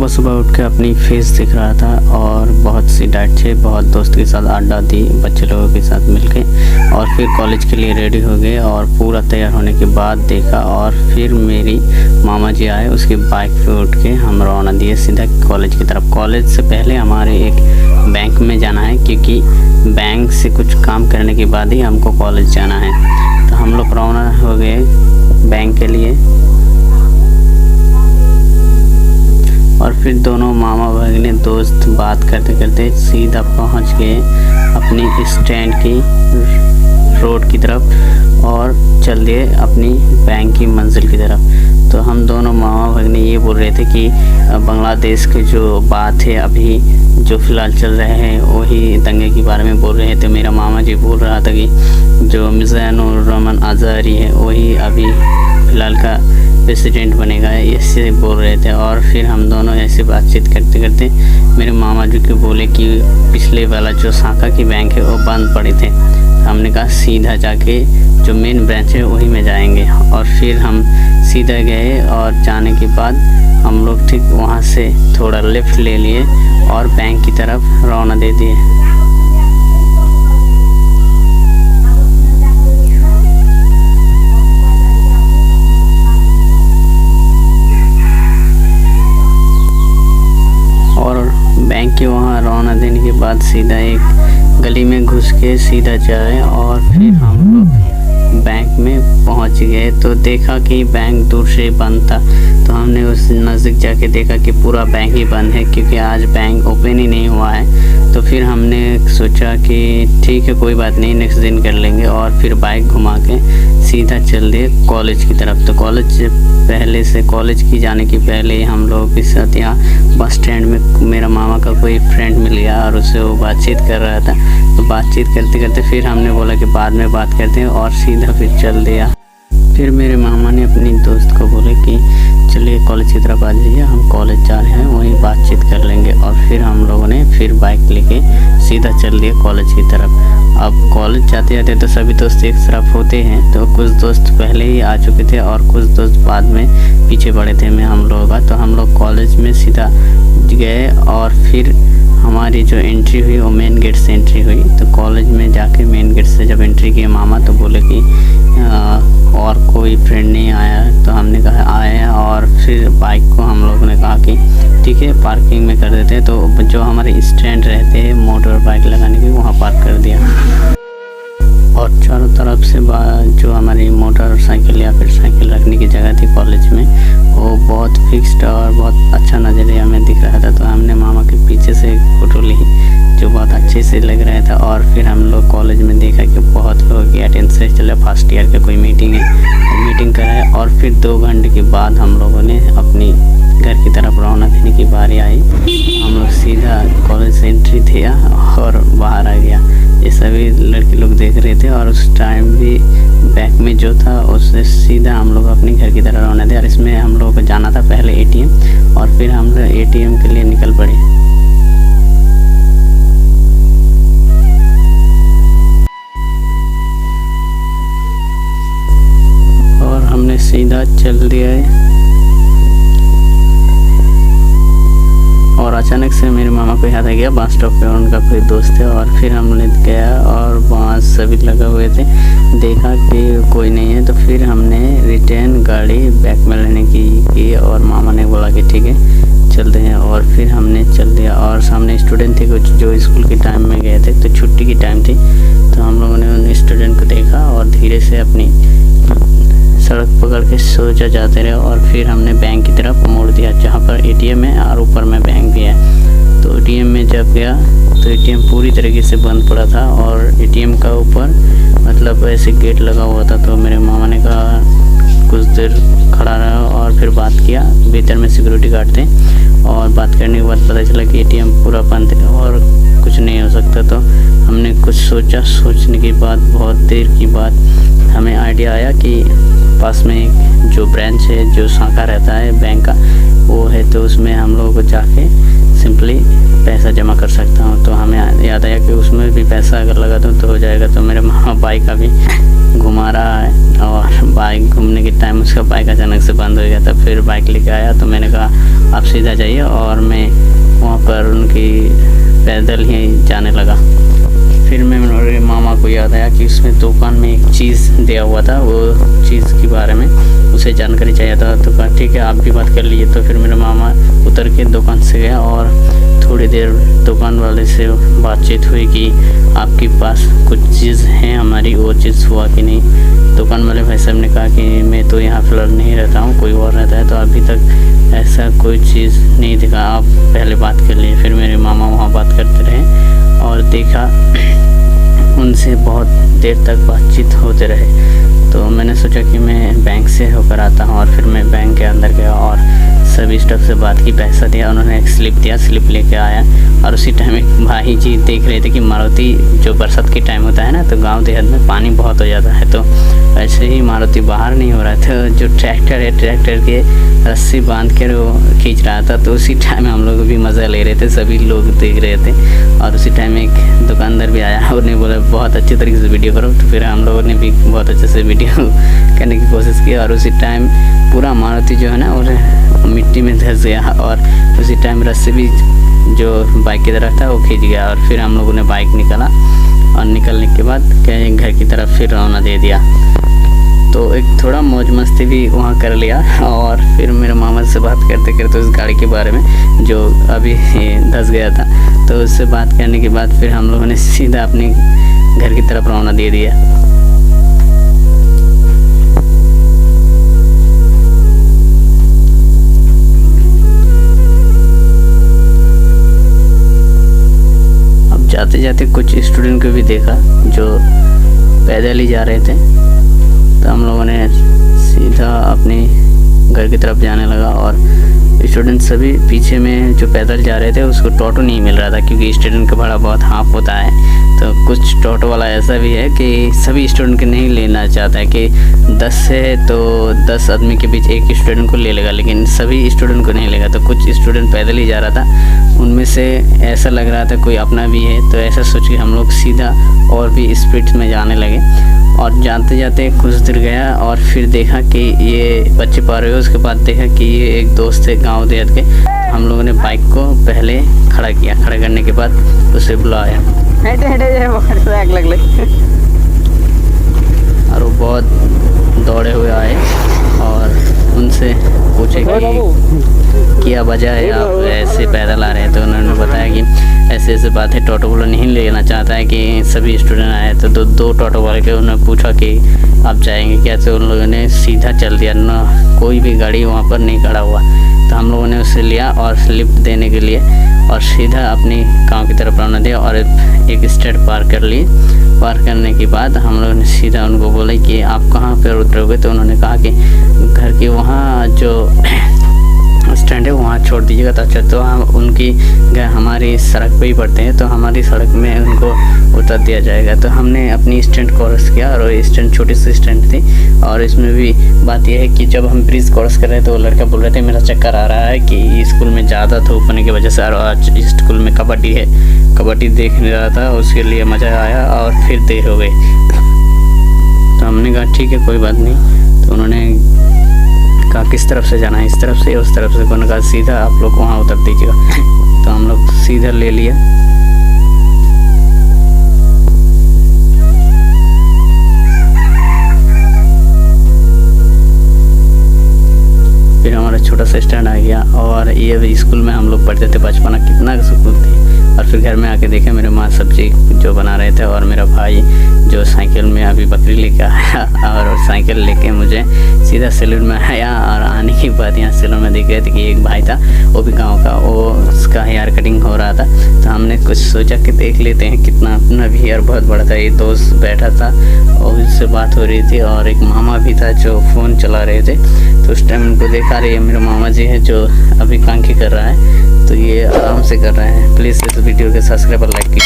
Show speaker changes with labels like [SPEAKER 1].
[SPEAKER 1] सुबह सुबह उठ के अपनी फेस दिख रहा था और बहुत सी डाइट थे, बहुत दोस्त के साथ अड्डा दी बच्चे लोगों के साथ मिलके, और फिर कॉलेज के लिए रेडी हो गए। और पूरा तैयार होने के बाद देखा और फिर मेरी मामा जी आए, उसकी बाइक पे उठ के हम रवाना दिए सीधा कॉलेज की तरफ। कॉलेज से पहले हमारे एक बैंक में जाना है, क्योंकि बैंक से कुछ काम करने के बाद ही हमको कॉलेज जाना है। तो हम लोग रवाना हो गए बैंक के लिए, और फिर दोनों मामा भगिनी दोस्त बात करते करते सीधा पहुंच गए अपनी स्टैंड की रोड की तरफ और चल दिए अपनी बैंक की मंजिल की तरफ। तो हम दोनों मामा भगिनी ये बोल रहे थे कि बांग्लादेश की जो बात है अभी जो फ़िलहाल चल रहे हैं वही दंगे के बारे में बोल रहे हैं। तो मेरा मामा जी बोल रहा था कि जो मिज़ानुर रहमान आज़ारी है वही अभी फ़िलहाल का प्रेसिडेंट बनेगा, ऐसे बोल रहे थे। और फिर हम दोनों ऐसे बातचीत करते करते मेरे मामा जी को बोले कि पिछले वाला जो शाखा की बैंक है वो बंद पड़े थे। हमने कहा सीधा जाके जो मेन ब्रांच है वही में जाएंगे। और फिर हम सीधा गए और जाने के बाद हम लोग ठीक वहाँ से थोड़ा लेफ़्ट ले लिए और बैंक की तरफ रवाना दे दिए। और बैंक के वहाँ रवाना देने के बाद सीधा एक गली में घुस के सीधा जाए और फिर हम लोग बैंक में पहुँच गए। तो देखा कि बैंक दूर से बंद था, तो हमने उस नज़दीक जाके देखा कि पूरा बैंक ही बंद है, क्योंकि आज बैंक ओपन ही नहीं हुआ है। तो फिर हमने सोचा कि ठीक है कोई बात नहीं, नेक्स्ट दिन कर लेंगे। और फिर बाइक घुमा के सीधा चल दिए कॉलेज की तरफ। तो कॉलेज की जाने के पहले ही हम लोगों के साथ यहाँ बस स्टैंड में मेरा मामा का कोई फ्रेंड मिल गया और उससे वो बातचीत कर रहा था। तो बातचीत करते करते फिर हमने बोला कि बाद में बात करते हैं, और सीधा फिर चल दिया। फिर मेरे मामा ने अपनी दोस्त को बोले कि चलिए कॉलेज की तरफ आ जाइए, हम कॉलेज जा रहे हैं, वहीं बातचीत कर लेंगे। और फिर हम लोगों ने फिर बाइक लेके सीधा चल दिए कॉलेज की तरफ। अब कॉलेज जाते जाते तो सभी दोस्त एक तरफ होते हैं, तो कुछ दोस्त पहले ही आ चुके थे और कुछ दोस्त बाद में पीछे पड़े थे में हम लोगों का। तो हम लोग कॉलेज में सीधा गए और फिर हमारी जो एंट्री हुई वो मेन गेट से एंट्री हुई। तो कॉलेज में जाके मेन गेट से जब एंट्री किए मामा, तो बोले कि और कोई फ्रेंड नहीं आया। तो हमने कहा आए, और फिर बाइक को हम लोगों ने कहा कि ठीक है पार्किंग में कर देते हैं। तो जो हमारे स्टैंड रहते हैं मोटर बाइक लगाने के, वहाँ पार्क कर दिया। और चारों तरफ से जो हमारी मोटरसाइकिल या फिर साइकिल रखने की जगह थी कॉलेज में, वो बहुत फिक्स्ड और बहुत अच्छा नज़रिया में दिख रहा था। तो हमने मामा के पीछे से एक फ़ोटो ली जो बहुत अच्छे से लग रहा था। और फिर हम लोग कॉलेज में देखा कि बहुत लोगों की अटेंडेंस चला, फर्स्ट ईयर का कोई मीटिंग है, मीटिंग कराए। और फिर 2 घंटे के बाद हम लोगों ने अपनी घर की तरफ रवाना देने की बारी आई। हम लोग सीधा कॉलेज से एंट्री दिया और बाहर आ गया। ये सभी लड़के लोग देख रहे थे, और उस टाइम भी बैक में जो था उससे सीधा हम लोग अपने घर की तरफ रवाना थे। और इसमें हम लोगों को जाना था पहले एटीएम, और फिर हम लोग एटीएम के लिए निकल पड़े। और हमने सीधा चल दिया है, और अचानक से मेरे मामा को याद आ गया बस स्टॉप पे उनका कोई दोस्त है। और फिर हमने गया और वहाँ सभी लगे हुए थे, देखा कि कोई नहीं है। तो फिर हमने रिटर्न गाड़ी बैक में लेने की और मामा ने बोला कि ठीक है चलते हैं। और फिर हमने चल दिया, और सामने स्टूडेंट थे कुछ जो स्कूल के टाइम में गए थे, तो छुट्टी की टाइम थी। तो हम लोगों ने उन स्टूडेंट को देखा और धीरे से अपनी सड़क पकड़ के सोचा जाते रहे। और फिर हमने बैंक की तरफ मोड़ दिया जहाँ पर एटीएम है और ऊपर में बैंक भी है। तो एटीएम में जब गया तो एटीएम पूरी तरीके से बंद पड़ा था, और एटीएम का ऊपर मतलब ऐसे गेट लगा हुआ था। तो मेरे मामा ने कहा कुछ देर खड़ा रहा और फिर बात किया, भीतर में सिक्योरिटी गार्ड थे। और बात करने के बाद पता चला कि एटीएम पूरा बंद है और कुछ नहीं हो सकता। तो हमने कुछ सोचा, सोचने के बाद बहुत देर के बाद हमें आइडिया आया कि पास में एक जो ब्रांच है, जो शाखा रहता है बैंक का, वो है। तो उसमें हम लोगों को जाके सिंपली पैसा जमा कर सकता हूँ। तो हमें याद आया कि उसमें भी पैसा अगर लगा दूँ तो हो जाएगा। तो मेरे मामा बाइक अभी घुमा रहा है और बाइक घूमने के टाइम उसका बाइक अचानक से बंद हो गया था। फिर बाइक लेके आया तो मैंने कहा आप सीधा जाइए, और मैं वहाँ पर उनकी पैदल ही जाने लगा। फिर मैं मेरे मामा को याद आया कि उसमें दुकान में एक चीज़ दिया हुआ था, वो चीज़ के बारे में उसे जानकारी चाहिए था। तो कहा ठीक है आप भी बात कर लीजिए। तो फिर मेरा मामा उतर के दुकान से गया और थोड़ी देर दुकान वाले से बातचीत हुई कि आपके पास कुछ चीज़ है हमारी, वो चीज़ हुआ कि नहीं। दुकान वाले भाई साहब ने कहा कि मैं तो यहाँ फ़िलहाल नहीं रहता हूँ, कोई और रहता है, तो अभी तक ऐसा कोई चीज़ नहीं दिखा, आप पहले बात कर लिए। फिर मेरे मामा वहाँ बात करते रहे और देखा उनसे बहुत देर तक बातचीत होते रहे। तो मैंने सोचा कि मैं बैंक से होकर आता हूँ, और फिर मैं बैंक के अंदर गया और सभी स्टाफ से बात की, पैसा दिया, उन्होंने एक स्लिप दिया, स्लिप लेके आया। और उसी टाइम एक भाई जी देख रहे थे कि मारुति जो बरसात के टाइम होता है ना, तो गांव देहात में पानी बहुत हो जाता है, तो ऐसे ही मारुति बाहर नहीं हो रहा था। जो ट्रैक्टर है, ट्रैक्टर के रस्सी बांध कर वो खींच रहा था। तो उसी टाइम हम लोग भी मज़ा ले रहे थे, सभी लोग देख रहे थे। और उसी टाइम एक दुकानदार भी आया, उन्हें बोला बहुत अच्छी तरीके से वीडियो करो। तो फिर हम लोगों ने भी बहुत अच्छे से वीडियो करने की कोशिश की। और उसी टाइम पूरा मारुति जो है ना वो मिट्टी में धंस गया, और उसी टाइम रस्सी भी जो बाइक की तरफ था वो खींच गया। और फिर हम लोगों ने बाइक निकाला, और निकलने के बाद घर की तरफ फिर रवाना दे दिया। तो एक थोड़ा मौज मस्ती भी वहाँ कर लिया। और फिर मेरे मामा से बात करते करते उस गाड़ी के बारे में जो अभी धंस गया था, तो उससे बात करने के बाद फिर हम लोगों ने सीधा अपने घर की तरफ रवाना दे दिया। अब जाते जाते कुछ स्टूडेंट को भी देखा जो पैदल ही जा रहे थे, तो हम लोगों ने सीधा अपने घर की तरफ जाने लगा। और स्टूडेंट सभी पीछे में जो पैदल जा रहे थे उसको टोटो नहीं मिल रहा था, क्योंकि स्टूडेंट का भाड़ा बहुत हाफ होता है। तो कुछ टोटो वाला ऐसा भी है कि सभी स्टूडेंट को नहीं लेना चाहता है, कि 10 है तो 10 आदमी के बीच एक स्टूडेंट को ले लेगा, लेकिन सभी स्टूडेंट को नहीं लेगा। तो कुछ स्टूडेंट पैदल ही जा रहा था, उनमें से ऐसा लग रहा था कोई अपना भी है। तो ऐसा सोच के हम लोग सीधा और भी स्पीड में जाने लगे। और जाते जाते कुछ दूर गया और फिर देखा कि ये बच्चे पार हुए। उसके बाद देखा कि ये एक दोस्त है गांव देहात के। हम लोगों ने बाइक को पहले खड़ा किया, खड़ा करने के बाद उसे बुलाया, और वो बहुत दौड़े हुए आए और उनसे पूछे कि क्या वजह है आप ऐसे पैदल आ रहे हैं। तो उन्होंने बताया कि ऐसे ऐसे बात है, टोटो वाला नहीं लेना चाहता है कि सभी स्टूडेंट आए। तो दो टोटो वाले के उन्होंने पूछा कि आप जाएंगे क्या, तो उन लोगों ने सीधा चल दिया, ना कोई भी गाड़ी वहाँ पर नहीं खड़ा हुआ। तो हम लोगों ने उसे लिया और लिफ्ट देने के लिए और सीधा अपनी गाँव की तरफ रवाना दिया और एक स्टेट पार कर ली। पार करने के बाद हम लोगों ने सीधा उनको बोला कि आप कहाँ पर उतरोगे। तो उन्होंने कहा कि घर के वहाँ जो स्टैंड है वहाँ छोड़ दीजिएगा। तो अच्छा, तो हम उनकी घर हमारी सड़क पे ही पड़ते हैं, तो हमारी सड़क में उनको उतर दिया जाएगा। तो हमने अपनी स्टैंड क्रॉस किया, और स्टैंड छोटी सी स्टैंड थी। और इसमें भी बात यह है कि जब हम ब्रिज क्रॉस कर रहे थे तो वो लड़का बोल रहे थे मेरा चक्कर आ रहा है कि स्कूल में ज़्यादा धूप होने की वजह से, और आज स्कूल में कबड्डी है, कबड्डी देख रहा था, उसके लिए मज़ा आया और फिर देर हो गई। तो हमने कहा ठीक है कोई बात नहीं। तो उन्होंने कहा किस तरफ से जाना है, इस तरफ से, उस तरफ से। उन्होंने कहा सीधा आप लोग वहाँ उतर दीजिएगा। तो हम लोग सीधा ले लिया। फिर हमारा छोटा सा स्टैंड आ गया, और ये स्कूल में हम लोग पढ़ते थे बचपना, कितना सुकून थी। और फिर घर में आके देखे मेरे माँ सब्जी जो बना रहे थे, और मेरा भाई जो साइकिल में अभी बकरी लेके आया, और साइकिल लेके मुझे सीधा सैलून में आया। और आने के बाद यहाँ सैलून में देख रहे थे कि एक भाई था, वो भी गांव का, वो उसका हेयर कटिंग हो रहा था। तो हमने कुछ सोचा कि देख लेते हैं कितना, अपना भी हेयर बहुत बड़ा था। एक दोस्त बैठा था और उससे बात हो रही थी, और एक मामा भी था जो फ़ोन चला रहे थे। तो उस टाइम उनको देखा रहे मेरे मामा जी है जो अभी कांखी कर रहा है, तो ये आराम से कर रहे हैं। प्लीज़ इस वीडियो के सब्सक्राइब और लाइक कीजिए।